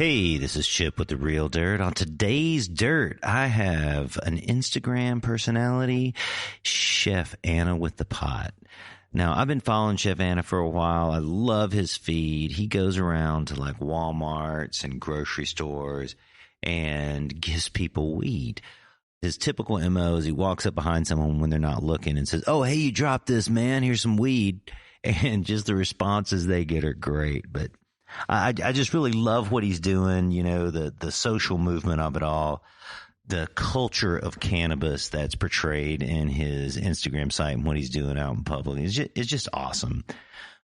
Hey, this is Chip with The Real Dirt. On today's Dirt, I have an Instagram personality, Chef Anna with the Pot. Now, I've been following Chef Anna for a while. I love his feed. He goes around to like Walmarts and grocery stores and gives people weed. His typical MO is he walks up behind someone when they're not looking and says, "Oh, hey, you dropped this, man. Here's some weed." And just the responses they get are great. But I just really love what he's doing, you know, the social movement of it all, the culture of cannabis that's portrayed in his Instagram site and what he's doing out in public. It's just awesome.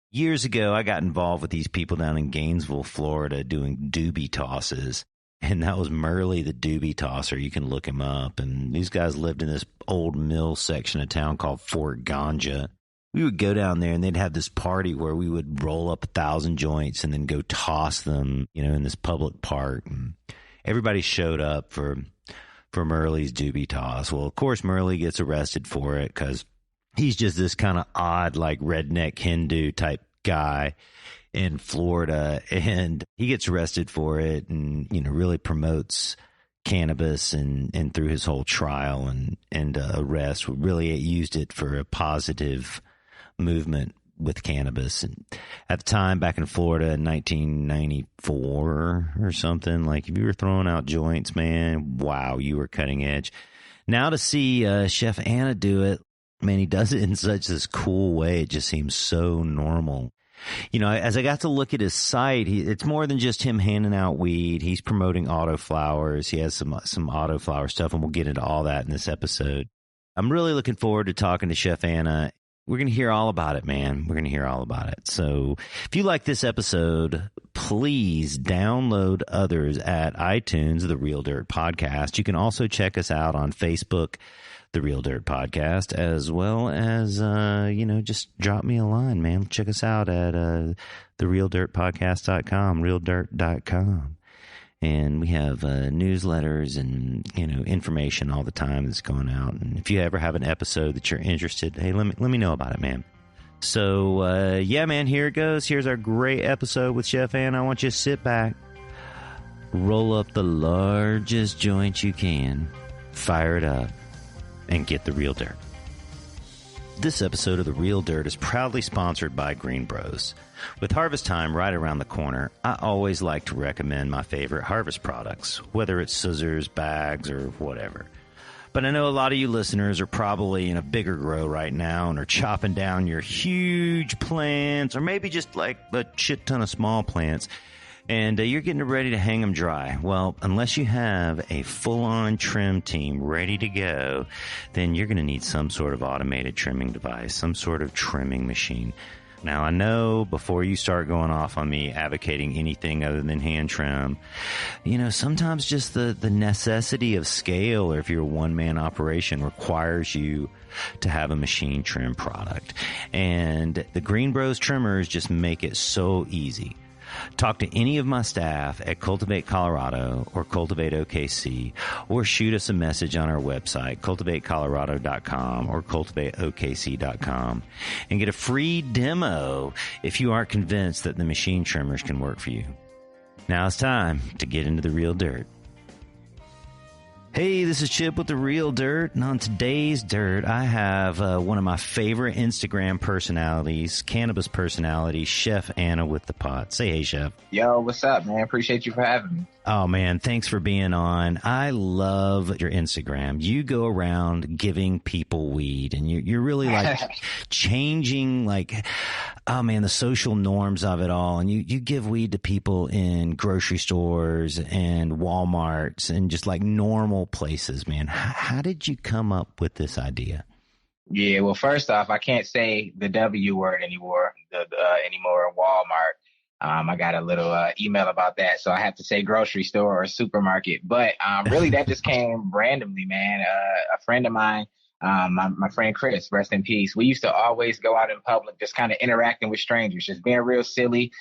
Years ago, I got involved with these people down in Gainesville, Florida, doing doobie tosses. And that was Merle the doobie tosser. You can look him up. And these guys lived in this old mill section of town called Fort Ganja. We would go down there and they'd have this party where we would roll up 1,000 joints and then go toss them, you know, in this public park. And everybody showed up for Merle's doobie toss. Well, of course, Merle gets arrested for it because he's just this kind of odd, like redneck Hindu type guy in Florida, and he gets arrested for it and, you know, really promotes cannabis and through his whole trial and arrest, really used it for a positive movement with cannabis. And at the time back in Florida in 1994 or something, like if you were throwing out joints, man, wow, you were cutting edge. Now to see Chef Anna do it, man, he does it in such this cool way. It just seems so normal. You know, as I got to look at his site, it's more than just him handing out weed. He's promoting Autoflowers. He has some Autoflower stuff, and we'll get into all that in this episode. I'm really looking forward to talking to Chef Anna. We're going to hear all about it, man. We're going to hear all about it. So if you like this episode, please download others at iTunes, The Real Dirt Podcast. You can also check us out on Facebook, The Real Dirt Podcast, as well as, you know, just drop me a line, man. Check us out at therealdirtpodcast.com, realdirt.com. And we have newsletters and, you know, information all the time that's going out. And if you ever have an episode that you're interested, hey, let me know about it, man. So, yeah, man, here it goes. Here's our great episode with Chef Anna. I want you to sit back, roll up the largest joint you can, fire it up, and get the real dirt. This episode of The Real Dirt is proudly sponsored by Green Bros. With harvest time right around the corner, I always like to recommend my favorite harvest products, whether it's scissors, bags, or whatever. But I know a lot of you listeners are probably in a bigger grow right now and are chopping down your huge plants, or maybe just like a shit ton of small plants, and you're getting ready to hang them dry. Well, unless you have a full-on trim team ready to go, then you're going to need some sort of automated trimming device, some sort of trimming machine. Now, I know before you start going off on me advocating anything other than hand trim, you know, sometimes just the necessity of scale, or if you're a one-man operation, requires you to have a machine trim product. And the Green Bros trimmers just make it so easy. Talk to any of my staff at Cultivate Colorado or Cultivate OKC, or shoot us a message on our website, cultivatecolorado.com or cultivateokc.com, and get a free demo if you aren't convinced that the machine trimmers can work for you. Now it's time to get into the real dirt. Hey, this is Chip with The Real Dirt, and on today's Dirt, I have one of my favorite Instagram personalities, cannabis personality, Chef Anna with the Pot. Say hey, Chef. Yo, what's up, man? Appreciate you for having me. Oh, man, thanks for being on. I love your Instagram. You go around giving people weed, and you're really like changing, like, oh, man, the social norms of it all. And you give weed to people in grocery stores and Walmarts and just like normal places, man. How did you come up with this idea? Yeah, well, first off, I can't say the W word anymore in Walmart. I got a little email about that, so I have to say grocery store or supermarket. But really, that just came randomly, man. A friend of mine, my friend Chris, rest in peace. We used to always go out in public, just kind of interacting with strangers, just being real silly,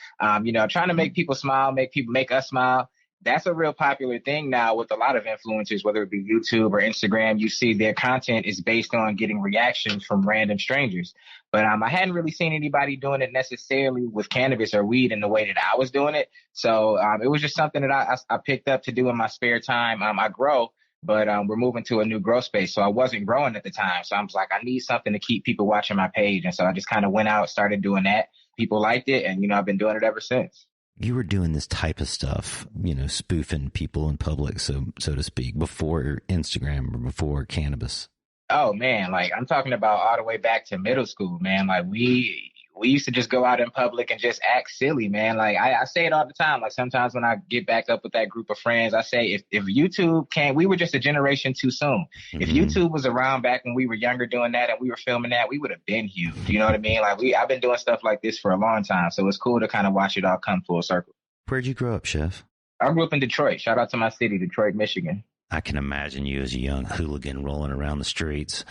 you know, trying to make people smile, make us smile. that's a real popular thing now with a lot of influencers, whether it be YouTube or Instagram. You see their content is based on getting reactions from random strangers. But I hadn't really seen anybody doing it necessarily with cannabis or weed in the way that I was doing it. So it was just something that I picked up to do in my spare time. I grow, but we're moving to a new grow space. So I wasn't growing at the time. So I was like, I need something to keep people watching my page. And so I just kind of went out, started doing that. People liked it. And, I've been doing it ever since. You were doing this type of stuff, spoofing people in public, so to speak, before Instagram or before cannabis. Oh man, like I'm talking about all the way back to middle school, man. Like we used to just go out in public and just act silly, man. Like I say it all the time. Like sometimes when I get back up with that group of friends, I say if YouTube can, we were just a generation too soon. Mm-hmm. If YouTube was around back when we were younger doing that and we were filming that, we would have been huge. You know what I mean? Like I've been doing stuff like this for a long time, so it's cool to kind of watch it all come full circle. Where'd you grow up, Chef? I grew up in Detroit. Shout out to my city, Detroit, Michigan. I can imagine you as a young hooligan rolling around the streets.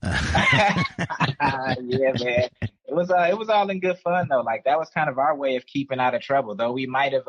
Yeah, man. It was all in good fun though. Like that was kind of our way of keeping out of trouble, though we might have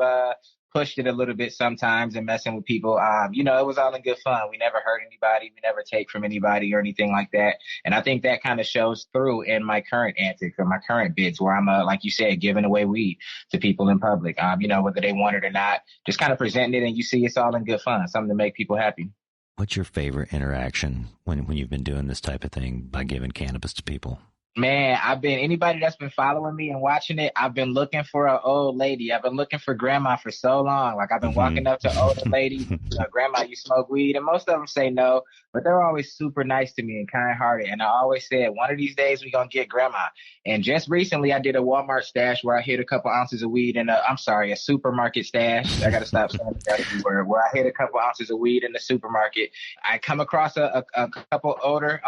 pushed it a little bit sometimes and messing with people. It was all in good fun. We never hurt anybody. We never take from anybody or anything like that. And I think that kind of shows through in my current antics or my current bids where I'm, like you said, giving away weed to people in public, whether they want it or not, just kind of presenting it and you see it's all in good fun, something to make people happy. What's your favorite interaction when you've been doing this type of thing by giving cannabis to people? Man, anybody that's been following me and watching it, I've been looking for an old lady. I've been looking for grandma for so long. Like I've been walking up to older ladies, grandma, you smoke weed? And most of them say no, but they're always super nice to me and kind hearted. And I always said, one of these days we're going to get grandma. And just recently I did a Walmart stash where I hit a couple ounces of weed in a supermarket stash. I got to stop saying that word, where I hit a couple ounces of weed in the supermarket. I come across a couple older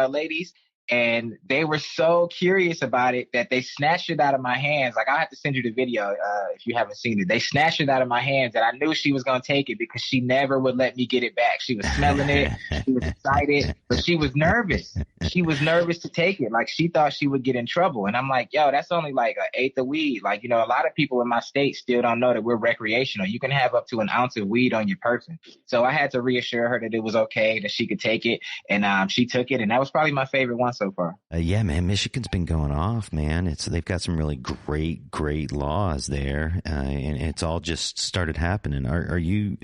ladies. And they were so curious about it that they snatched it out of my hands. Like, I'll have to send you the video if you haven't seen it. They snatched it out of my hands, and I knew she was going to take it because she never would let me get it back. She was smelling it. She was excited, but she was nervous. She was nervous to take it. Like, she thought she would get in trouble. And I'm like, yo, that's only like an eighth of weed. Like, a lot of people in my state still don't know that we're recreational. You can have up to an ounce of weed on your person. So I had to reassure her that it was okay, that she could take it. And she took it. And that was probably my favorite one so far. Yeah, man, Michigan's been going off, man. They've got some really great laws there, and it's all just started happening. Are you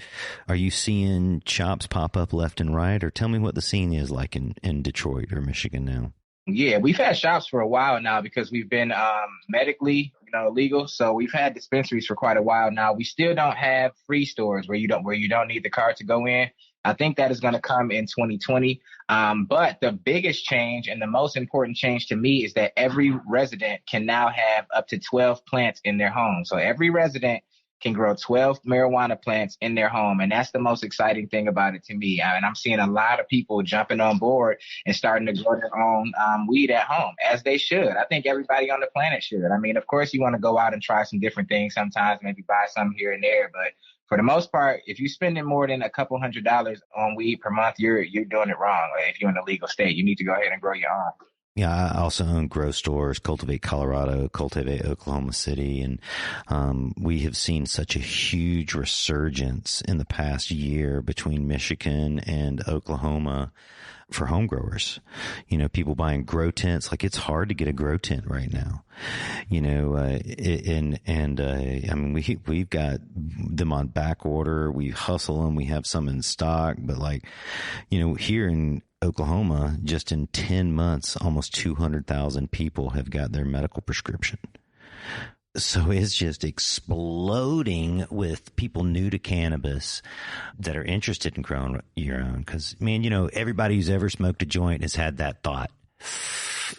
seeing shops pop up left and right, or tell me what the scene is like in Detroit or Michigan now? Yeah, we've had shops for a while now because we've been medically, legal. So we've had dispensaries for quite a while now. We still don't have free stores where you don't need the card to go in. I think that is going to come in 2020. But the biggest change and the most important change to me is that every resident can now have up to 12 plants in their home. So every resident can grow 12 marijuana plants in their home. And that's the most exciting thing about it to me. And I'm seeing a lot of people jumping on board and starting to grow their own weed at home, as they should. I think everybody on the planet should. I mean, of course, you want to go out and try some different things sometimes, maybe buy some here and there. But for the most part, if you're spending more than a couple $100s on weed per month, you're doing it wrong. Like, if you're in a legal state, you need to go ahead and grow your own. Yeah, I also own grow stores, Cultivate Colorado, Cultivate Oklahoma City, and we have seen such a huge resurgence in the past year between Michigan and Oklahoma for home growers. People buying grow tents. Like, it's hard to get a grow tent right now. I mean, we've got them on back order. We hustle them. We have some in stock, but here in Oklahoma, just in 10 months, almost 200,000 people have got their medical prescription. So it's just exploding with people new to cannabis that are interested in growing your own. Because, man, everybody who's ever smoked a joint has had that thought.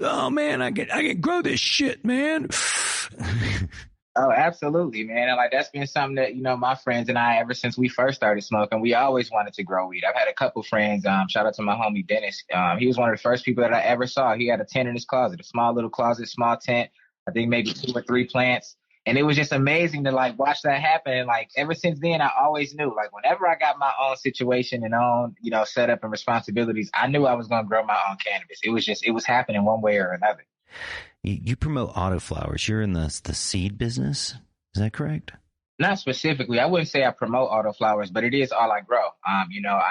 Oh, man, I can grow this shit, man. Oh, absolutely, man. And that's been something that, my friends and I, ever since we first started smoking, we always wanted to grow weed. I've had a couple friends, shout out to my homie Dennis. He was one of the first people that I ever saw. He had a tent in his closet, a small little closet, small tent. I think maybe 2 or 3 plants. And it was just amazing to watch that happen. And ever since then, I always knew, whenever I got my own situation and own, setup and responsibilities, I knew I was going to grow my own cannabis. It was happening one way or another. You promote Autoflowers. You're in the seed business. Is that correct? Not specifically. I wouldn't say I promote autoflowers, but it is all I grow. I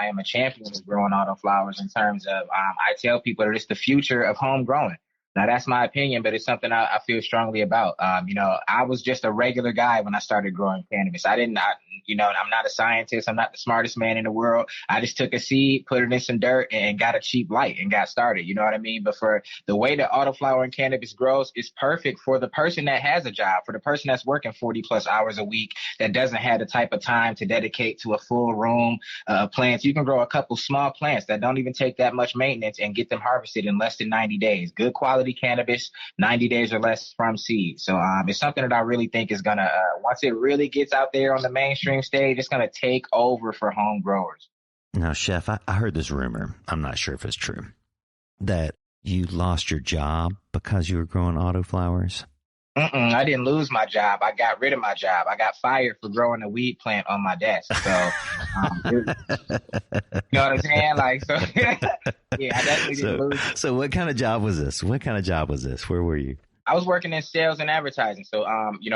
am a champion of growing autoflowers in terms of I tell people that it's the future of home growing. Now that's my opinion, but it's something I feel strongly about. I was just a regular guy when I started growing cannabis. I'm not a scientist. I'm not the smartest man in the world. I just took a seed, put it in some dirt, and got a cheap light and got started. You know what I mean? But for the way that autoflowering cannabis grows, it's perfect for the person that has a job, for the person that's working 40 plus hours a week, that doesn't have the type of time to dedicate to a full room plants. You can grow a couple small plants that don't even take that much maintenance and get them harvested in less than 90 days. Good quality cannabis, 90 days or less from seed. So it's something that I really think is going to, once it really gets out there on the mainstream stage, it's going to take over for home growers. Now, Chef, I heard this rumor. I'm not sure if it's true, that you lost your job because you were growing autoflowers. I didn't lose my job. I got rid of my job. I got fired for growing a weed plant on my desk. So, you know what I'm saying? Like, so yeah, I definitely didn't lose. So what kind of job was this? Where were you? I was working in sales and advertising. So,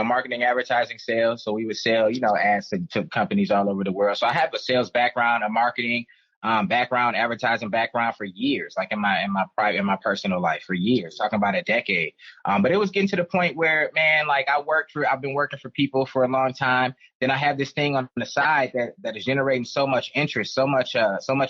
marketing, advertising, sales. So we would sell, ads to companies all over the world. So I have a sales background, a marketing background, advertising background for years, like in my personal life for years, talking about a decade. But it was getting to the point where, man, like I've been working for people for a long time. Then I have this thing on the side that is generating so much interest, so much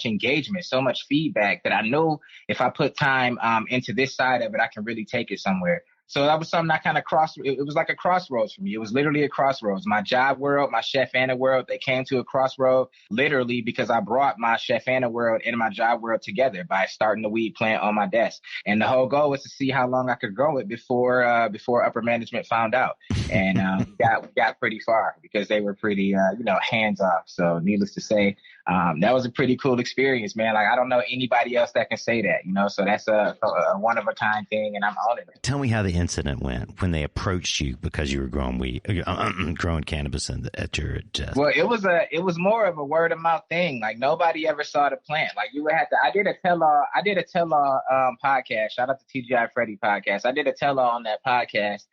engagement, so much feedback that I know if I put time into this side of it, I can really take it somewhere. So that was something I kind of it was like a crossroads for me. It was literally a crossroads. My job world, my Chef Anna world, they came to a crossroad literally because I brought my Chef Anna world and my job world together by starting the weed plant on my desk. And the whole goal was to see how long I could grow it before upper management found out. And we got pretty far because they were pretty, hands off. So needless to say, that was a pretty cool experience, man. Like, I don't know anybody else that can say that, So that's a one of a kind thing, and I'm owning it. Tell me how the incident went when they approached you because you were growing cannabis at your desk. Well, it was more of a word of mouth thing. Like, nobody ever saw the plant. Like, you would have to. I did a tell-all podcast. Shout out to TGI Freddy podcast. I did a tell-all on that podcast.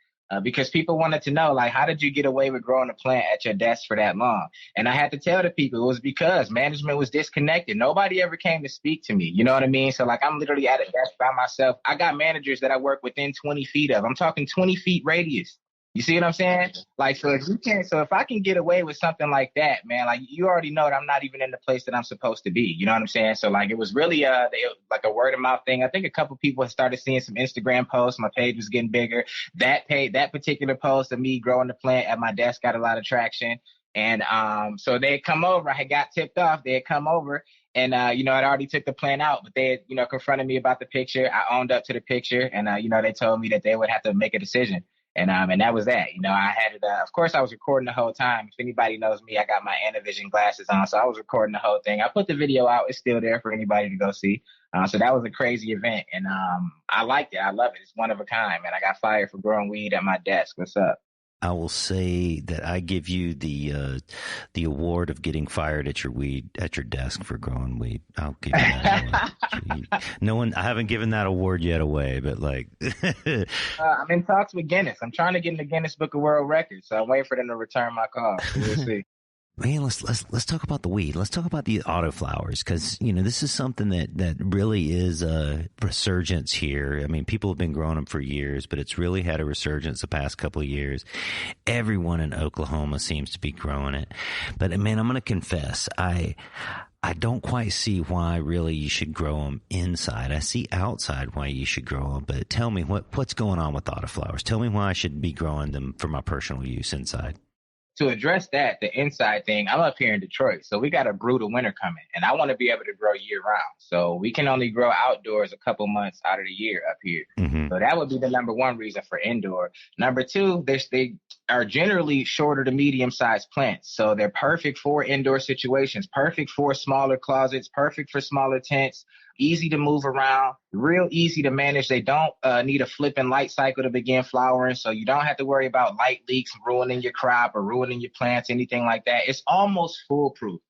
Because people wanted to know, like, how did you get away with growing a plant at your desk for that long? And I had to tell the people it was because management was disconnected. Nobody ever came to speak to me. You know what I mean? So, like, I'm literally at a desk by myself. I got managers that I work within 20 feet of. I'm talking 20 feet radius. You see what I'm saying? Like, so if I can get away with something like that, man, like, you already know that I'm not even in the place that I'm supposed to be. You know what I'm saying? So, like, it was really like a word of mouth thing. I think a couple people had started seeing some Instagram posts. My page was getting bigger. That particular post of me growing the plant at my desk got a lot of traction. And so they had come over. I had got tipped off. They had come over. And, I'd already took the plant out, but they had, confronted me about the picture. I owned up to the picture. And, they told me that they would have to make a decision. And that was that. I had it. Of course, I was recording the whole time. If anybody knows me, I got my Anavision glasses on, so I was recording the whole thing. I put the video out; it's still there for anybody to go see. So that was a crazy event, and I liked it. I love it. It's one of a kind, man. I got fired for growing weed at my desk. What's up? I will say that I give you the award of getting fired at your desk for growing weed. I'll give you that award. I haven't given that award yet away, but like, I'm in talks with Guinness. I'm trying to get in the Guinness Book of World Records, so I'm waiting for them to return my call. So we'll see. Man, let's talk about the weed. Let's talk about the autoflowers because this is something that really is a resurgence here. I mean, people have been growing them for years, but it's really had a resurgence the past couple of years. Everyone in Oklahoma seems to be growing it. But man, I'm going to confess, I don't quite see why really you should grow them inside. I see outside why you should grow them, but tell me what's going on with autoflowers. Tell me why I should be growing them for my personal use inside. To address that, the inside thing, I'm up here in Detroit, so we got a brutal winter coming, and I want to be able to grow year round. So we can only grow outdoors a couple months out of the year up here. Mm-hmm. So that would be the number one reason for indoor. Number two, they are generally shorter to medium-sized plants, so they're perfect for indoor situations, perfect for smaller closets, perfect for smaller tents. Easy to move around, real easy to manage. They don't need a flipping light cycle to begin flowering, so you don't have to worry about light leaks ruining your crop or ruining your plants, anything like that. It's almost foolproof.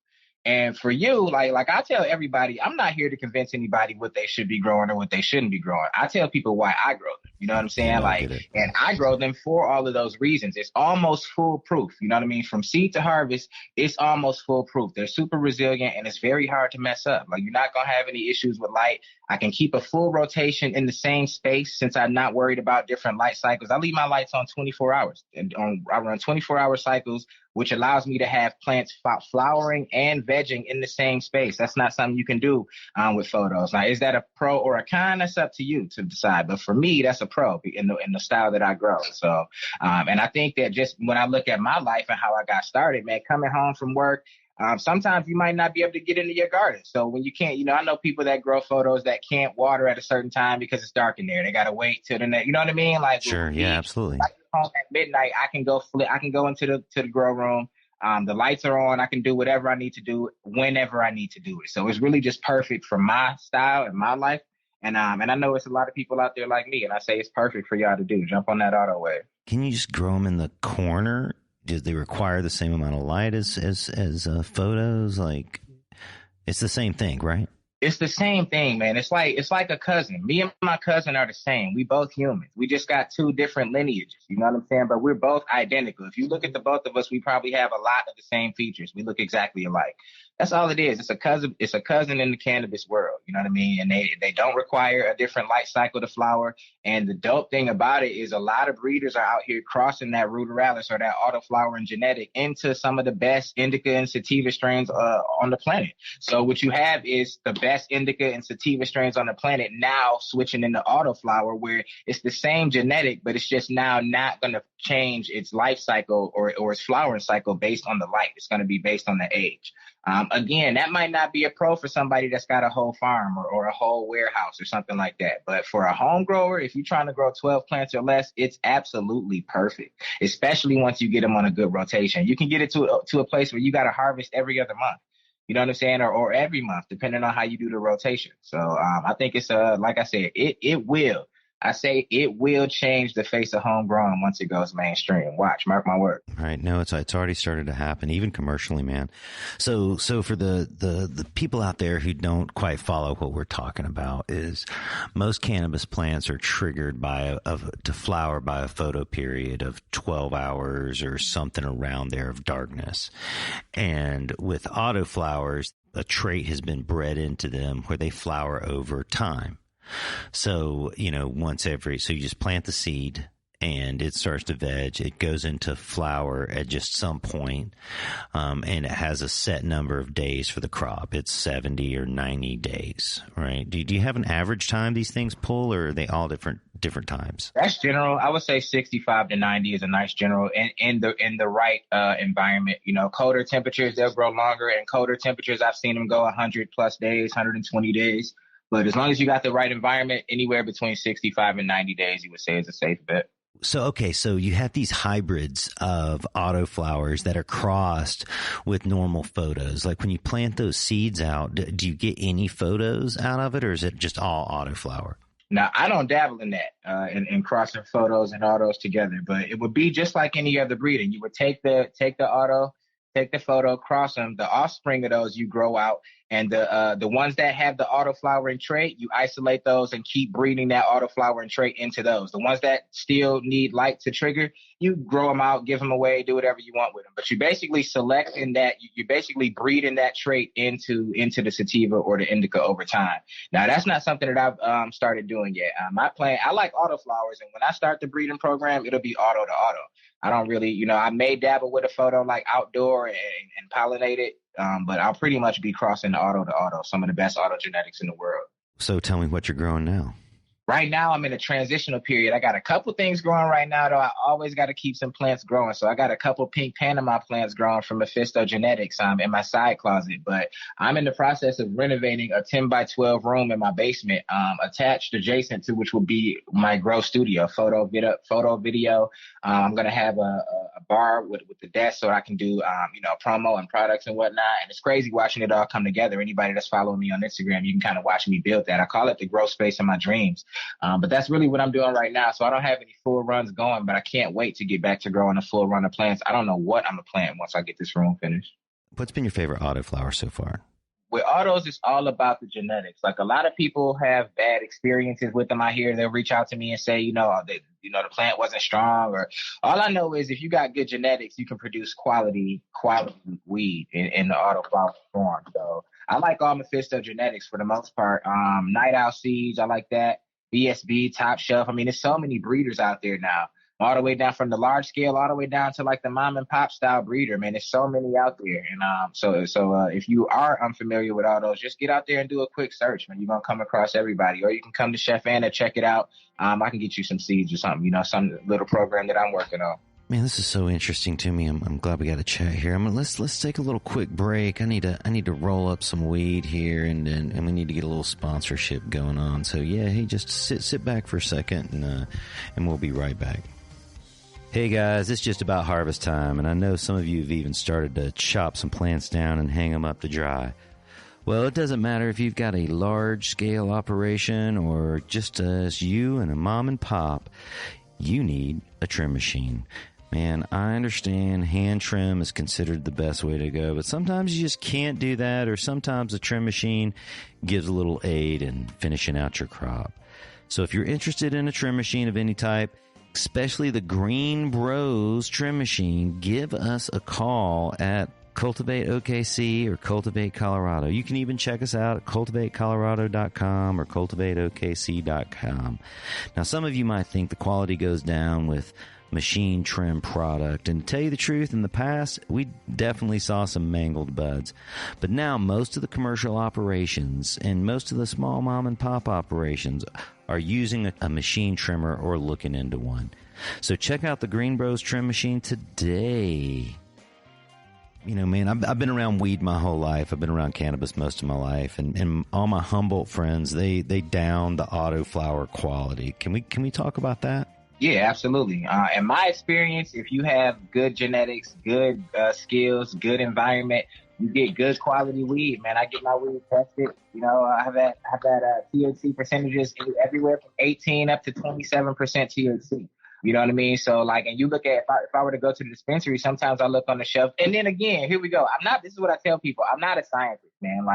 And for you, like I tell everybody, I'm not here to convince anybody what they should be growing or what they shouldn't be growing. I tell people why I grow them. You know what I'm Yeah, saying? no, I Like, get it. and I grow them for all of those reasons. It's almost foolproof. You know what I mean? From seed to harvest, it's almost foolproof. They're super resilient and it's very hard to mess up. Like, you're not going to have any issues with light. I can keep a full rotation in the same space since I'm not worried about different light cycles. I leave my lights on 24 hours. And I run 24-hour cycles, which allows me to have plants flowering and vegging in the same space. That's not something you can do with photos. Now, is that a pro or a con? That's up to you to decide. But for me, that's a pro in the style that I grow. So, and I think that just when I look at my life and how I got started, man, coming home from work, sometimes you might not be able to get into your garden. So when you can't, I know people that grow photos that can't water at a certain time because it's dark in there. They got to wait till the next, you know what I mean? Like, Sure. with Yeah, me, absolutely. like home at midnight, I can go into the grow room. The lights are on. I can do whatever I need to do whenever I need to do it. So it's really just perfect for my style and my life. And I know it's a lot of people out there like me, and I say it's perfect for y'all to do. Jump on that auto wave. Can you just grow them in the corner? Do they require the same amount of light as photos? Like, it's the same thing, right? It's the same thing, man. It's like a cousin. Me and my cousin are the same. We both humans. We just got two different lineages. You know what I'm saying? But we're both identical. If you look at the both of us, we probably have a lot of the same features. We look exactly alike. That's all it is. It's a cousin. It's a cousin in the cannabis world. You know what I mean? And they don't require a different light cycle to flower. And the dope thing about it is a lot of breeders are out here crossing that ruderalis or that autoflowering genetic into some of the best indica and sativa strains on the planet. So what you have is the best indica and sativa strains on the planet now switching into autoflower, where it's the same genetic, but it's just now not going to change its life cycle or its flowering cycle based on the light. It's going to be based on the age. Again, that might not be a pro for somebody that's got a whole farm or a whole warehouse or something like that. But for a home grower, if you're trying to grow 12 plants or less, it's absolutely perfect, especially once you get them on a good rotation. You can get it to a place where you got to harvest every other month. You know what I'm saying? Or every month, depending on how you do the rotation. So I think it's, like I said, it will. I say it will change the face of homegrown once it goes mainstream. Watch, mark my word. Right. No, it's already started to happen, even commercially, man. So for the people out there who don't quite follow what we're talking about, is most cannabis plants are triggered to flower by a photo period of 12 hours or something around there of darkness. And with autoflowers, a trait has been bred into them where they flower over time. So, so you just plant the seed and it starts to veg. It goes into flower at just some point, and it has a set number of days for the crop. It's 70 or 90 days, right? Do you have an average time these things pull, or are they all different times? That's general. I would say 65 to 90 is a nice general in the right environment. Colder temperatures, they'll grow longer, and colder temperatures, I've seen them go 100 plus days, 120 days. But as long as you got the right environment, anywhere between 65 and 90 days, you would say is a safe bet. So you have these hybrids of autoflowers that are crossed with normal photos. Like, when you plant those seeds out, do you get any photos out of it, or is it just all autoflower? Now, I don't dabble in that, in crossing photos and autos together, but it would be just like any other breeding. You would take the auto, take the photo, cross them. The offspring of those you grow out, and the ones that have the autoflowering trait, you isolate those and keep breeding that autoflowering trait into those. The ones that still need light to trigger, you grow them out, give them away, do whatever you want with them. But you basically select in that, you basically breeding that trait into the sativa or the indica over time. Now, that's not something that I've started doing yet. I like autoflowers, and when I start the breeding program, it'll be auto to auto. I don't really, I may dabble with a photo like outdoor and pollinate it, but I'll pretty much be crossing the auto to auto, some of the best auto genetics in the world. So tell me what you're growing now. Right now, I'm in a transitional period. I got a couple things growing right now, though. I always got to keep some plants growing. So I got a couple pink Panama plants growing from Mephisto Genetics in my side closet. But I'm in the process of renovating a 10 by 12 room in my basement, attached adjacent to which will be my grow studio, photo, video. I'm going to have a bar with the desk so I can do, promo and products and whatnot. And it's crazy watching it all come together. Anybody that's following me on Instagram, you can kind of watch me build that. I call it the grow space of my dreams. But that's really what I'm doing right now. So I don't have any full runs going, but I can't wait to get back to growing a full run of plants. I don't know what I'm going to plant once I get this room finished. What's been your favorite autoflower so far? with autos, it's all about the genetics. Like a lot of people have bad experiences with them. I hear they'll reach out to me and say, the plant wasn't strong, or all I know is if you got good genetics, you can produce quality weed in the autoflower form. So I like all Mephisto genetics for the most part. Night Owl seeds, I like that. BSB, Top Shelf. I mean, there's so many breeders out there now, all the way down from the large scale, all the way down to like the mom and pop style breeder. Man, there's so many out there. And so if you are unfamiliar with all those, just get out there and do a quick search, man. You're gonna come across everybody, or you can come to Chef Anna, check it out. I can get you some seeds or something, some little program that I'm working on. Man, this is so interesting to me. I'm glad we got a chat here. Let's take a little quick break. I need to roll up some weed here, and we need to get a little sponsorship going on. So yeah, hey, just sit back for a second, and we'll be right back. Hey guys, it's just about harvest time, and I know some of you have even started to chop some plants down and hang them up to dry. Well, it doesn't matter if you've got a large-scale operation or just as you and a mom and pop, you need a trim machine. Man, I understand hand trim is considered the best way to go, but sometimes you just can't do that, or sometimes a trim machine gives a little aid in finishing out your crop. So if you're interested in a trim machine of any type, especially the Green Bros trim machine, give us a call at Cultivate OKC or Cultivate Colorado. You can even check us out at cultivatecolorado.com or cultivateokc.com. Now, some of you might think the quality goes down with machine trim product, and to tell you the truth, in the past we definitely saw some mangled buds, but now most of the commercial operations and most of the small mom and pop operations are using a machine trimmer or looking into one. So check out the Green Bros trim machine today. Man, I've been around weed my whole life. I've been around cannabis most of my life, and all my Humboldt friends, they down the autoflower quality. Can we talk about that? Yeah, absolutely. In my experience, if you have good genetics, good skills, good environment, you get good quality weed, man. I get my weed tested. I've had THC percentages everywhere from 18 up to 27% THC. You know what I mean? So and you look at, if I were to go to the dispensary, sometimes I look on the shelf, and then again, here we go. This is what I tell people. I'm not a scientist, man.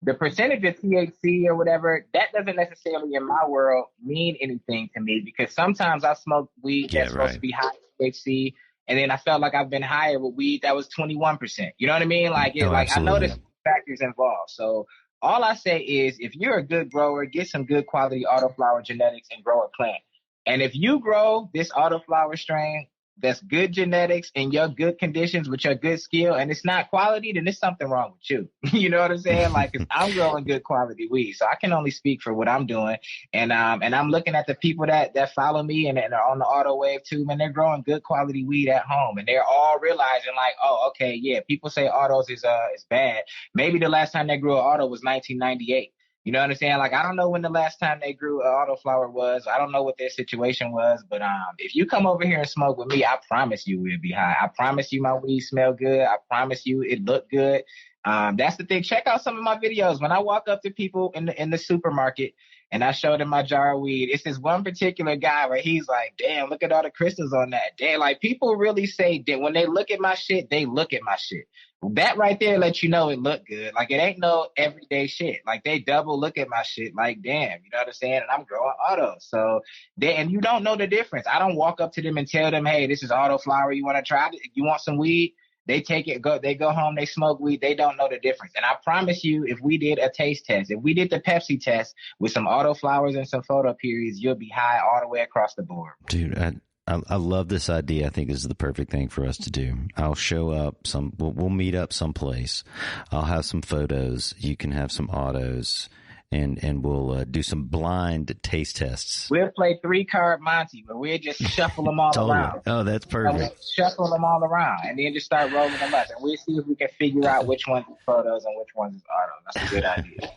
The percentage of THC or whatever, that doesn't necessarily in my world mean anything to me, because sometimes I smoke weed that's supposed to be high THC, and then I felt like I've been higher with weed that was 21%. You know what I mean? I know there's factors involved. So all I say is, if you're a good grower, get some good quality autoflower genetics and grow a plant. And if you grow this autoflower strain that's good genetics and your good conditions with your good skill, and it's not quality, then there's something wrong with you. You know what I'm saying? 'Cause I'm growing good quality weed, so I can only speak for what I'm doing. And I'm looking at the people that follow me and are on the auto wave too, man. They're growing good quality weed at home, and they're all realizing oh, okay, yeah, people say autos is bad. Maybe the last time they grew an auto was 1998. You know what I'm saying? I don't know when the last time they grew an autoflower was. I don't know what their situation was. But if you come over here and smoke with me, I promise you we'll be high. I promise you my weed smell good. I promise you it look good. That's the thing. Check out some of my videos. When I walk up to people in the supermarket and I show them my jar of weed, it's this one particular guy where he's like, damn, look at all the crystals on that. Damn, people really say that when they look at my shit, they look at my shit. That right there lets you know it look good. It ain't no everyday shit. They double look at my shit. Damn, you know what I'm saying? And I'm growing autos. So and you don't know the difference. I don't walk up to them and tell them, hey, this is autoflower. You want to try it? You want some weed? They take it, they go home, they smoke weed. They don't know the difference. And I promise you, if we did a taste test, if we did the Pepsi test with some autoflowers and some photo periods, you'll be high all the way across the board. Dude, I love this idea. I think this is the perfect thing for us to do. I'll show up we'll meet up someplace. I'll have some photos. You can have some autos, and we'll do some blind taste tests. We'll play 3-card Monty, but we'll just shuffle them all around. Oh, that's perfect. We'll shuffle them all around, and then just start rolling them up, and we'll see if we can figure out which ones is photos and which ones is auto. That's a good idea.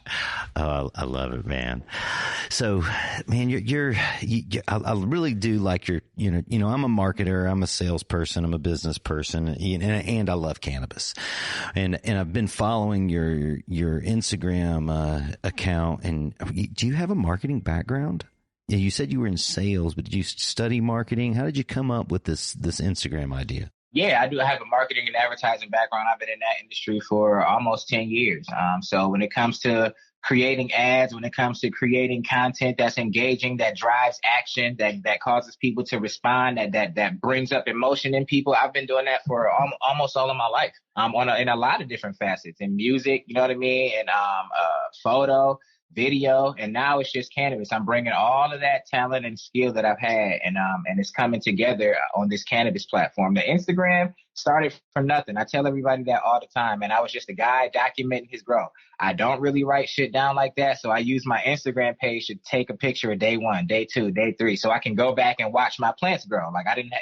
Oh, I love it, man. So, man, I really do like your, I'm a marketer, I'm a salesperson, I'm a business person, and I love cannabis. And I've been following your Instagram account. And do you have a marketing background? Yeah, you said you were in sales, but did you study marketing? How did you come up with this Instagram idea? Yeah, I do have a marketing and advertising background. I've been in that industry for almost 10 years. So when it comes to creating ads, when it comes to creating content that's engaging, that drives action, that causes people to respond, that brings up emotion in people, I've been doing that for almost all of my life. In a lot of different facets, in music, you know what I mean, and photo, video, and now it's just cannabis. I'm bringing all of that talent and skill that I've had, and it's coming together on this cannabis platform. The Instagram started from nothing. I tell everybody that all the time, and I was just a guy documenting his growth. I don't really write shit down like that, so I use my Instagram page to take a picture of day one, day two, day three, so I can go back and watch my plants grow. Like I didn't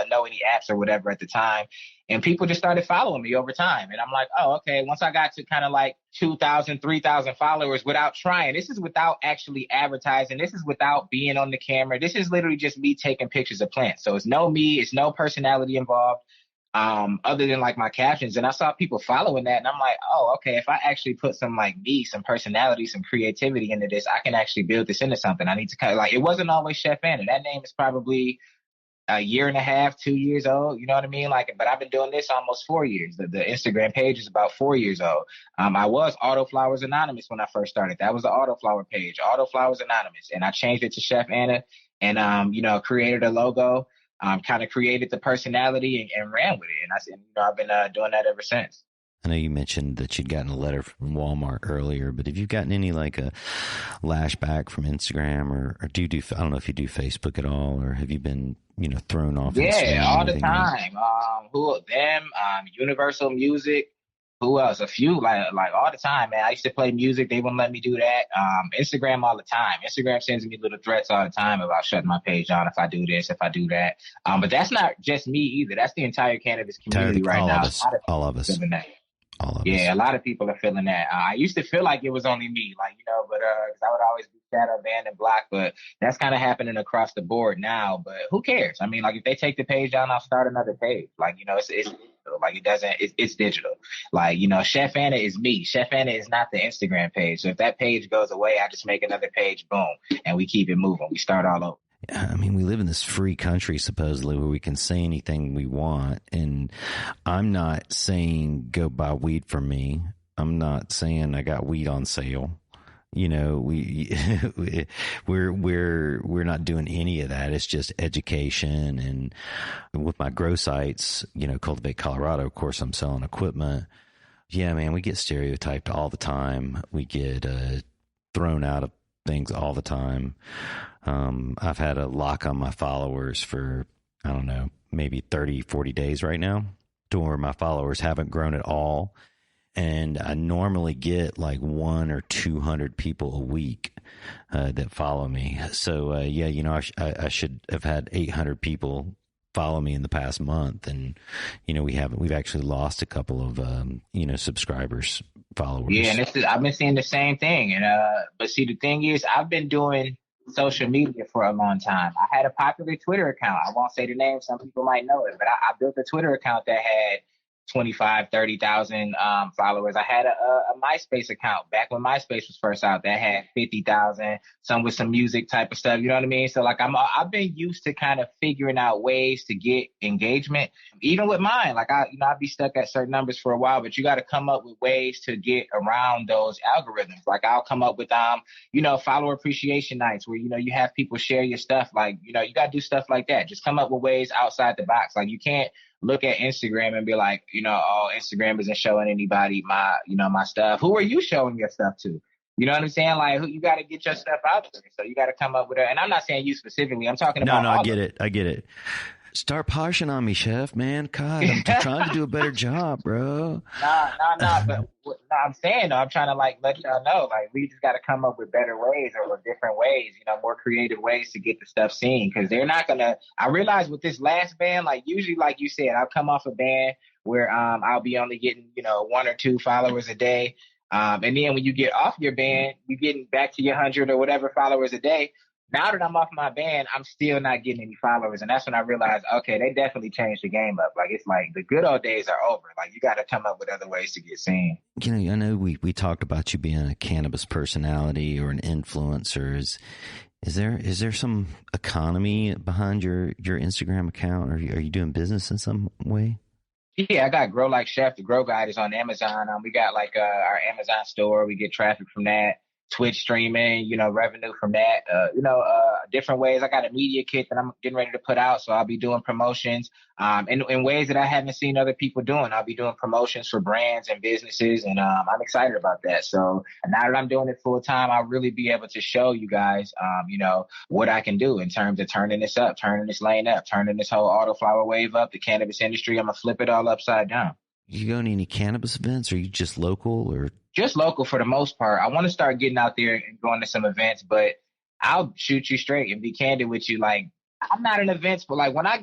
know any apps or whatever at the time, and people just started following me over time. And I'm like, oh, okay. Once I got to kind of like 2,000, 3,000 followers without trying, this is without actually advertising. This is without being on the camera. This is literally just me taking pictures of plants. So it's no me, it's no personality involved, other than like my captions. And I saw people following that, and I'm like, oh, okay, if I actually put some like me, some personality, some creativity into this, I can actually build this into something. I need to kind of like, it wasn't always Chef Anna. That name is probably a year and a half, 2 years old. You know what I mean? Like, but I've been doing this almost 4 years. The Instagram page is about 4 years old. I was Autoflowers Anonymous when I first started. That was the Autoflower page, Autoflowers Anonymous. And I changed it to Chef Anna, and, created a logo, kind of created the personality, and ran with it. And I said, I've been doing that ever since. I know you mentioned that you'd gotten a letter from Walmart earlier, but have you gotten any like a lashback from Instagram, or do you do, I don't know if you do Facebook at all, or have you been, thrown off? Yeah, Instagram all the time. Universal Music. Who else? A few, like all the time, man. I used to play music. They wouldn't let me do that. Instagram all the time. Instagram sends me little threats all the time about shutting my page down if I do this, if I do that. But that's not just me either. That's the entire cannabis community right now. All of us. All of us. Yeah, a lot of people are feeling that. I used to feel like it was only me, but 'cause I would always be shadow banned and blocked, but that's kind of happening across the board now. But who cares? I mean, like if they take the page down, I'll start another page. Like, it's digital. Like it's digital. Like, Chef Anna is me. Chef Anna is not the Instagram page. So if that page goes away, I just make another page, boom, and we keep it moving. We start all over. I mean, we live in this free country, supposedly, where we can say anything we want. And I'm not saying go buy weed from me. I'm not saying I got weed on sale. We're not doing any of that. It's just education. And with my grow sites, Cultivate Colorado, of course, I'm selling equipment. Yeah, man, we get stereotyped all the time. We get thrown out of things all the time. I've had a lock on my followers for, I don't know, maybe 30, 40 days right now, to where my followers haven't grown at all. And I normally get like 100 or 200 people a week that follow me. So, I should have had 800 people follow me in the past month. And, we've actually lost a couple of, subscribers, followers. Yeah, and I've been seeing the same thing. And, but see, the thing is, I've been doing social media for a long time. I had a popular Twitter account. I won't say the name. Some people might know it, but I built a Twitter account that had 25, 30,000 followers. I had a MySpace account back when MySpace was first out that had 50,000, some with some music type of stuff. You know what I mean? So like I've been used to kind of figuring out ways to get engagement, even with mine. Like I'd be stuck at certain numbers for a while, but you got to come up with ways to get around those algorithms. Like I'll come up with, follower appreciation nights where, you have people share your stuff. Like, you got to do stuff like that. Just come up with ways outside the box. Like you can't look at Instagram and be like, Instagram isn't showing anybody my stuff. Who are you showing your stuff to? You know what I'm saying? Like, you got to get your stuff out there. So you got to come up with it. And I'm not saying you specifically. I'm talking about. No, I get it. Start poshing on me, Chef, man. God, I'm trying to do a better job, bro. Nah. But I'm saying, though, I'm trying to let y'all know, we just got to come up with better ways or different ways, more creative ways to get the stuff seen. Because they're not going to, I realized with this last ban, usually, like you said, I'll come off a ban where I'll be only getting, 1 or 2 followers a day. And then when you get off your ban, you're getting back to your 100 or whatever followers a day. Now that I'm off my ban, I'm still not getting any followers. And that's when I realized, okay, they definitely changed the game up. It's like the good old days are over. You got to come up with other ways to get seen. I know we talked about you being a cannabis personality or an influencer. Is there some economy behind your Instagram account? Are you doing business in some way? Yeah, I got Grow Like Chef. The Grow Guide is on Amazon. We got like our Amazon store. We get traffic from that. Twitch streaming, revenue from that. Different ways. I got a media kit that I'm getting ready to put out, so I'll be doing promotions. In ways that I haven't seen other people doing. I'll be doing promotions for brands and businesses, and I'm excited about that. So now that I'm doing it full time, I'll really be able to show you guys, what I can do in terms of turning this up, turning this lane up, turning this whole autoflower wave up, the cannabis industry. I'm gonna flip it all upside down. You going to any cannabis events? Are you just local or? Just local for the most part. I want to start getting out there and going to some events, but I'll shoot you straight and be candid with you. Like, I'm not an events, but like once I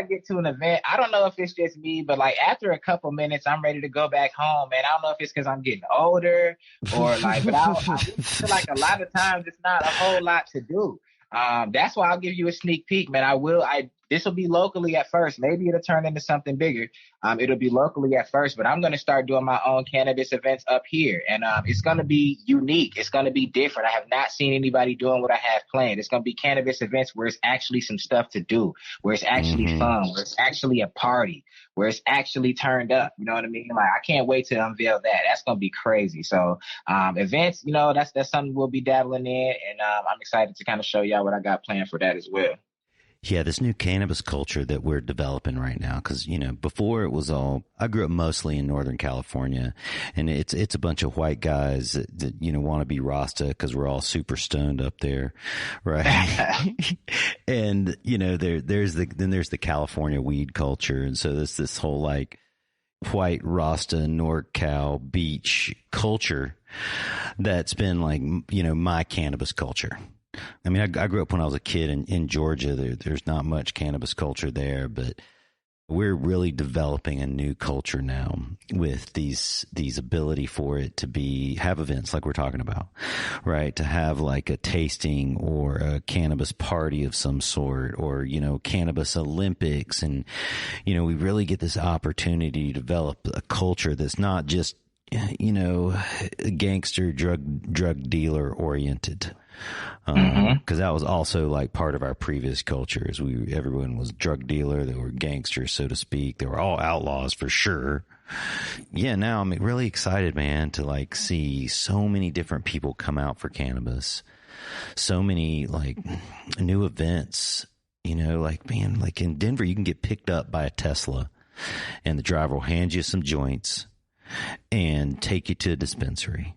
get to an event, I don't know if it's just me, but like after a couple minutes, I'm ready to go back home. And I don't know if it's because I'm getting older or like, but I really feel like a lot of times it's not a whole lot to do. That's why I'll give you a sneak peek, man. This will be locally at first. Maybe it'll turn into something bigger. It'll be locally at first, but I'm going to start doing my own cannabis events up here. And it's going to be unique. It's going to be different. I have not seen anybody doing what I have planned. It's going to be cannabis events where it's actually some stuff to do, where it's actually fun, where it's actually a party, where it's actually turned up. You know what I mean? Like, I can't wait to unveil that. That's going to be crazy. So events, that's something we'll be dabbling in. And I'm excited to kind of show y'all what I got planned for that as well. Yeah, this new cannabis culture that we're developing right now, because before it was all. I grew up mostly in Northern California, and it's a bunch of white guys that want to be Rasta because we're all super stoned up there, right? And there's the California weed culture, and so there's this whole like white Rasta NorCal beach culture that's been like my cannabis culture. I mean, I grew up when I was a kid in Georgia. There's not much cannabis culture there, but we're really developing a new culture now with these ability for it to have events like we're talking about, right? To have like a tasting or a cannabis party of some sort, or cannabis Olympics, and we really get this opportunity to develop a culture that's not just gangster drug dealer oriented. Because that was also like part of our previous cultures. Everyone was drug dealer. They were gangsters, so to speak. They were all outlaws for sure. Yeah, now I'm really excited, man, to like see so many different people come out for cannabis. So many like new events, like, man, like in Denver, you can get picked up by a Tesla and the driver will hand you some joints and take you to a dispensary.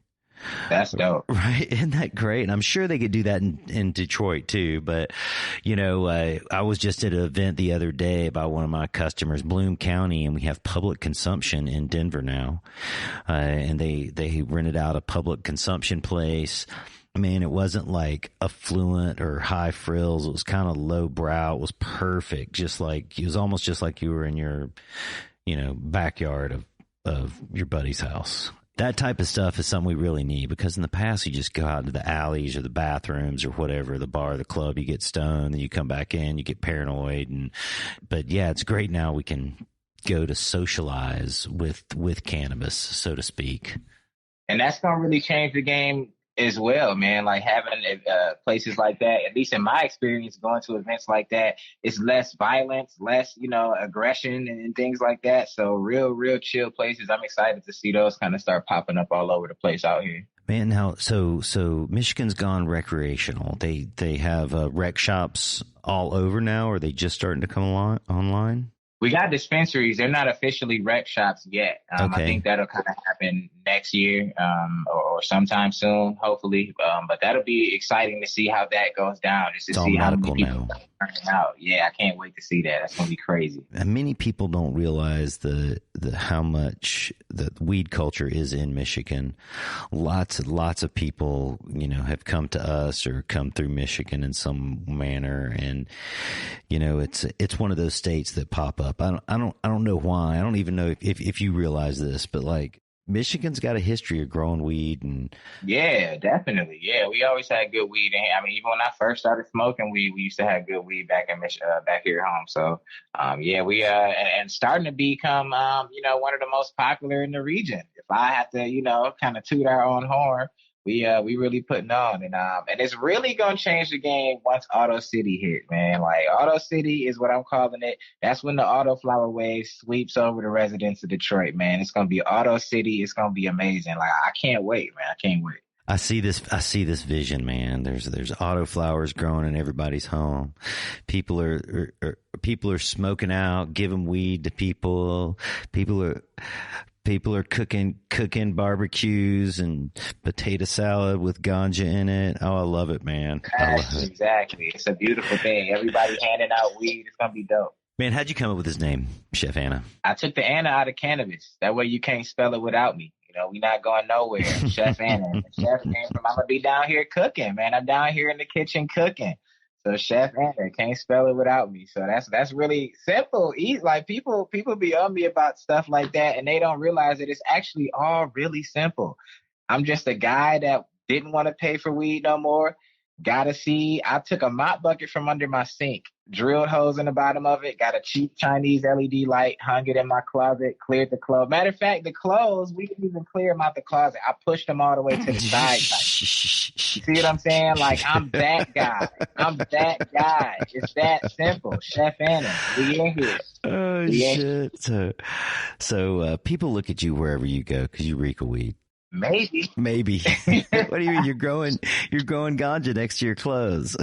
That's dope. Right. Isn't that great? And I'm sure they could do that in Detroit too. But, I was just at an event the other day by one of my customers, Bloom County, and we have public consumption in Denver now. And they rented out a public consumption place. I mean, it wasn't like affluent or high frills. It was kind of low brow. It was perfect. It was almost just like you were in your, backyard of your buddy's house. That type of stuff is something we really need, because in the past you just go out into the alleys or the bathrooms or whatever, the bar, the club, you get stoned, then you come back in, you get paranoid. But yeah, it's great now we can go to socialize with cannabis, so to speak. And that's going to really change the game as well, man. Like having places like that, at least in my experience, going to events like that, it's less violence, less, aggression and things like that. So real chill places. I'm excited to see those kind of start popping up all over the place out here. Man, now, so Michigan's gone recreational. They have rec shops all over now, or are they just starting to come online? We got dispensaries. They're not officially rec shops yet. Okay. I think that'll kind of happen next year or sometime soon, hopefully. But that'll be exciting to see how that goes down, just to It's see all how many people now. are turning out. Yeah, I can't wait to see that. That's going to be crazy. And many people don't realize the how much the weed culture is in Michigan. Lots of people, have come to us or come through Michigan in some manner, and it's one of those states that pop up. I don't know why. I don't even know if you realize this, but like Michigan's got a history of growing weed. And yeah, definitely. Yeah, we always had good weed. I mean, even when I first started smoking weed, we used to have good weed back in back here at home. So, yeah, we and starting to become one of the most popular in the region. If I have to, kind of toot our own horn, we really putting on, and it's really gonna change the game once Auto City hit, man. Like Auto City is what I'm calling it. That's when the Autoflower wave sweeps over the residents of Detroit, man. It's gonna be Auto City. It's gonna be amazing. Like I can't wait, man. I can't wait. I see this. I see this vision, man. There's autoflowers growing in everybody's home. People are smoking out, giving weed to people. People are cooking barbecues and potato salad with ganja in it. Oh, I love it, man. I love it. Exactly. It's a beautiful thing. Everybody handing out weed. It's gonna be dope. Man, how'd you come up with his name, Chef Anna? I took the Anna out of cannabis. That way you can't spell it without me. You know, we not going nowhere. Chef Anna. Chef came from, I'm gonna be down here cooking, man. I'm down here in the kitchen cooking. So Chef Anna, can't spell it without me. So that's really simple. Like people be on me about stuff like that, and they don't realize that it's actually all really simple. I'm just a guy that didn't want to pay for weed no more. Got a seed. I took a mop bucket from under my sink, drilled holes in the bottom of it, got a cheap Chinese LED light, hung it in my closet, cleared the clothes. Matter of fact, the clothes, we didn't even clear them out the closet. I pushed them all the way to the side. You see what I'm saying? Like, I'm that guy. I'm that guy. It's that simple. Chef Anna, we in here. Oh, shit. So people look at you wherever you go because you reek of weed. Maybe. What do you mean? You're growing ganja next to your clothes.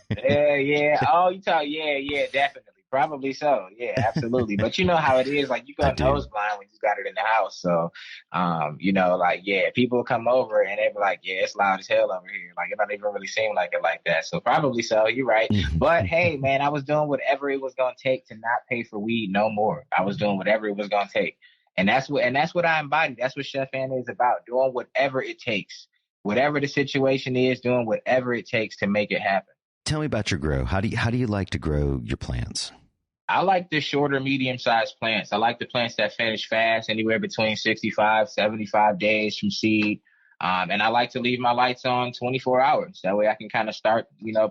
Yeah. Oh, yeah, definitely. Probably so. Yeah, absolutely. But you know how it is. Like, you go nose blind when you got it in the house. So, like, yeah, people come over and they be like, yeah, it's loud as hell over here. Like, it don't even really seem like it like that. So probably so. You're right. But hey, man, I was doing whatever it was going to take to not pay for weed no more. I was doing whatever it was going to take. And that's what I embody. That's what Chef Anna is about. Doing whatever it takes, whatever the situation is, doing whatever it takes to make it happen. Tell me about your grow. How do you like to grow your plants? I like the shorter, medium-sized plants. I like the plants that finish fast, anywhere between 65, 75 days from seed. And I like to leave my lights on 24 hours. That way I can kind of start,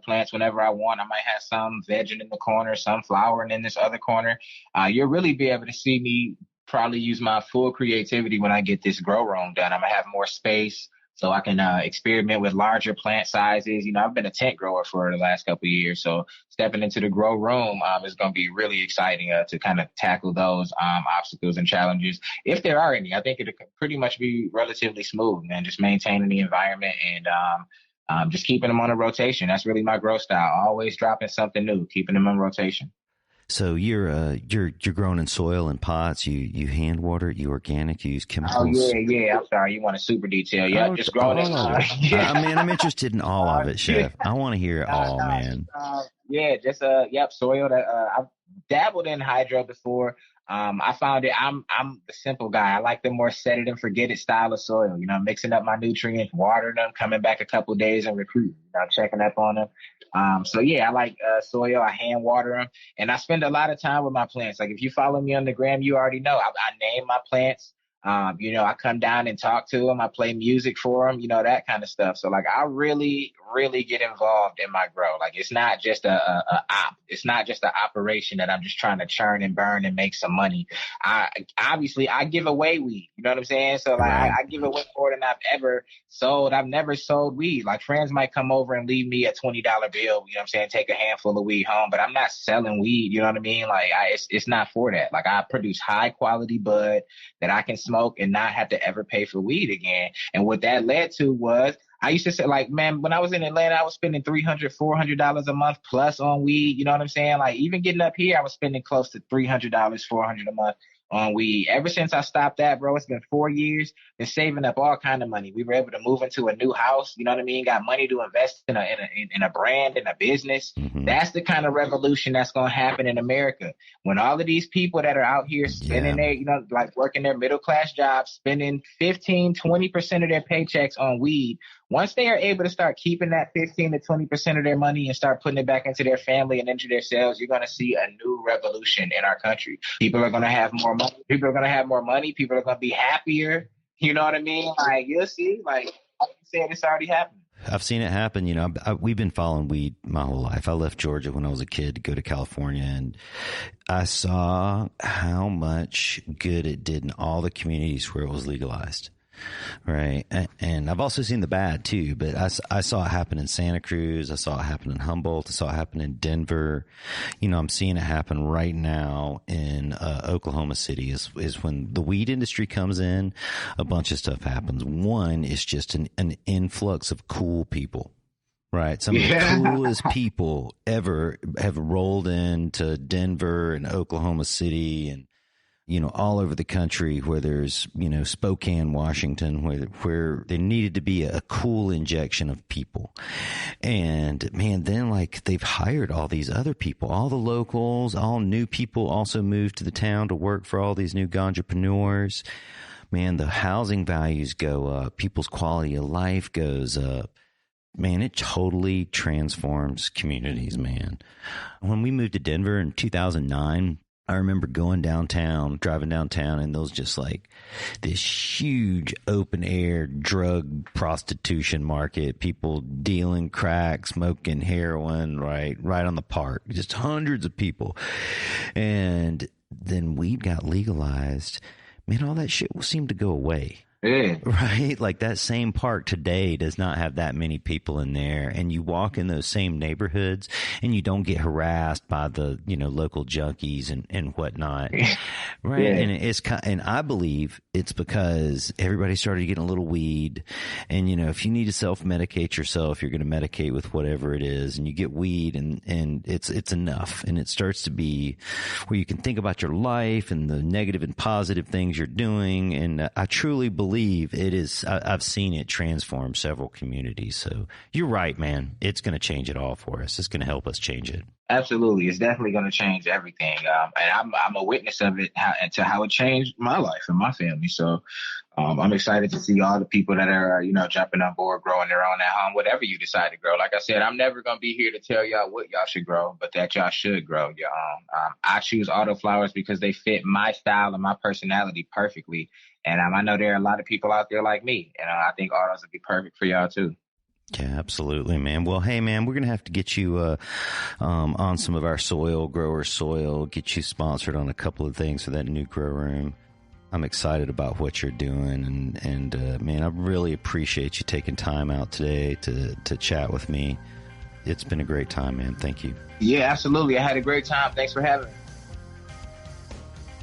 plants whenever I want. I might have some vegging in the corner, some flowering in this other corner. You'll really be able to see me probably use my full creativity when I get this grow room done. I'm going to have more space so I can experiment with larger plant sizes. I've been a tent grower for the last couple of years. So stepping into the grow room is going to be really exciting to kind of tackle those obstacles and challenges, if there are any. I think it'll pretty much be relatively smooth, man, just maintaining the environment and just keeping them on a rotation. That's really my grow style, always dropping something new, keeping them on rotation. So you're growing in soil and pots. You hand water it. You organic. You use chemicals. Oh yeah. I'm sorry. You want a super detail? Yeah, just growing in. I'm interested in all of it, Chef. I want to hear it all, man. Soil. I've dabbled in hydro before. I found it. I'm the simple guy. I like the more set it and forget it style of soil. Mixing up my nutrients, watering them, coming back a couple days and recruiting. Checking up on them. I like soil. I hand water them, and I spend a lot of time with my plants. Like, if you follow me on the gram, you already know I name my plants. I come down and talk to them. I play music for them, that kind of stuff. So like, I really, really get involved in my grow. Like, it's not just a op. It's not just an operation that I'm just trying to churn and burn and make some money. I give away weed. You know what I'm saying? So like, I give away more than I've ever sold. I've never sold weed. Like, friends might come over and leave me a $20 bill. You know what I'm saying? Take a handful of weed home, but I'm not selling weed. You know what I mean? Like, it's not for that. Like, I produce high quality bud that I can smoke and not have to ever pay for weed again. And what that led to was, I used to say, like, man, when I was in Atlanta, I was spending $300, $400 a month plus on weed. You know what I'm saying? Like, even getting up here, I was spending close to $300, $400 a month on weed. Ever since I stopped that, bro, it's been 4 years. Been saving up all kind of money. We were able to move into a new house. You know what I mean? Got money to invest in a brand, in a business. Mm-hmm. That's the kind of revolution that's going to happen in America. When all of these people that are out here spending their, like working their middle class jobs, spending 15, 20% of their paychecks on weed. Once they are able to start keeping that 15 to 20% of their money and start putting it back into their family and into themselves, you're going to see a new revolution in our country. People are going to have more money. People are going to have more money. People are going to be happier. You know what I mean? Like, you'll see, like you said, it's already happening. I've seen it happen. We've been following weed my whole life. I left Georgia when I was a kid to go to California, and I saw how much good it did in all the communities where it was legalized. Right. And I've also seen the bad too, but I saw it happen in Santa Cruz. I saw it happen in Humboldt. I saw it happen in Denver. I'm seeing it happen right now in Oklahoma City is when the weed industry comes in, a bunch of stuff happens. One is just an influx of cool people. Right. Some of the coolest people ever have rolled into Denver and Oklahoma City and, all over the country where there's, Spokane, Washington, where there needed to be a cool injection of people. And man, then like they've hired all these other people, all the locals, all new people also moved to the town to work for all these new ganjapreneurs. Man, the housing values go up. People's quality of life goes up. Man, it totally transforms communities, man. When we moved to Denver in 2009, I remember driving downtown, and there was just like this huge open air drug prostitution market, people dealing crack, smoking heroin, right on the park, just hundreds of people. And then weed got legalized. Man, all that shit seemed to go away. Yeah. Right? Like that same park today does not have that many people in there. And you walk in those same neighborhoods and you don't get harassed by the, local junkies and whatnot. Right. Yeah. And I believe it's because everybody started getting a little weed. And, if you need to self-medicate yourself, you're going to medicate with whatever it is. And you get weed and it's enough. And it starts to be where you can think about your life and the negative and positive things you're doing. And I truly believe it is. I've seen it transform several communities. So you're right, man. It's going to change it all for us. It's going to help us change it. Absolutely. It's definitely going to change everything. And I'm a witness of it, how it changed my life and my family. So I'm excited to see all the people that are, jumping on board, growing their own at home, whatever you decide to grow. Like I said, I'm never going to be here to tell y'all what y'all should grow, but that y'all should grow your own. I choose autoflowers because they fit my style and my personality perfectly. And I know there are a lot of people out there like me, and I think autos would be perfect for y'all too. Yeah, absolutely, man. Well, hey, man, we're going to have to get you on some of our grower soil, get you sponsored on a couple of things for that new grow room. I'm excited about what you're doing, and man, I really appreciate you taking time out today to chat with me. It's been a great time, man. Thank you. Yeah, absolutely. I had a great time. Thanks for having me.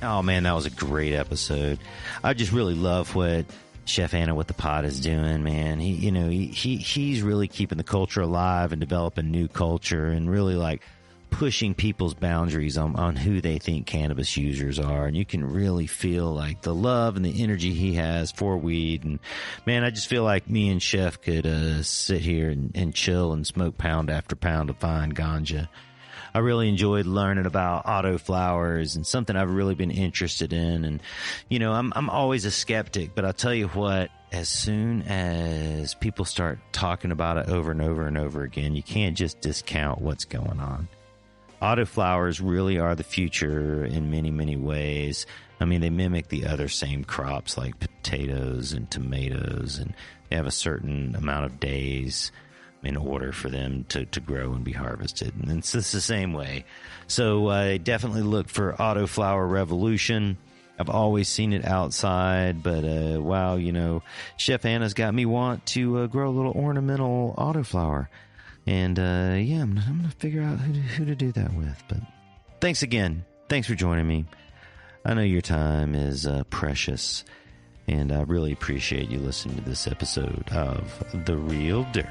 Oh, man, that was a great episode. I just really love what Chef Anna with the Pot is doing, man. He's really keeping the culture alive and developing new culture and really like pushing people's boundaries on who they think cannabis users are. And you can really feel like the love and the energy he has for weed. And man, I just feel like me and Chef could sit here and chill and smoke pound after pound of fine ganja. I really enjoyed learning about autoflowers and something I've really been interested in. And, I'm always a skeptic, but I'll tell you what, as soon as people start talking about it over and over and over again, you can't just discount what's going on. Autoflowers really are the future in many, many ways. I mean, they mimic the other same crops like potatoes and tomatoes, and they have a certain amount of days in order for them to grow and be harvested. And it's just the same way. So I definitely look for Autoflower Revolution. I've always seen it outside, but wow, Chef Anna's got me want to grow a little ornamental autoflower. And yeah, I'm going to figure out who to do that with. But thanks again. Thanks for joining me. I know your time is precious, and I really appreciate you listening to this episode of The Real Dirt.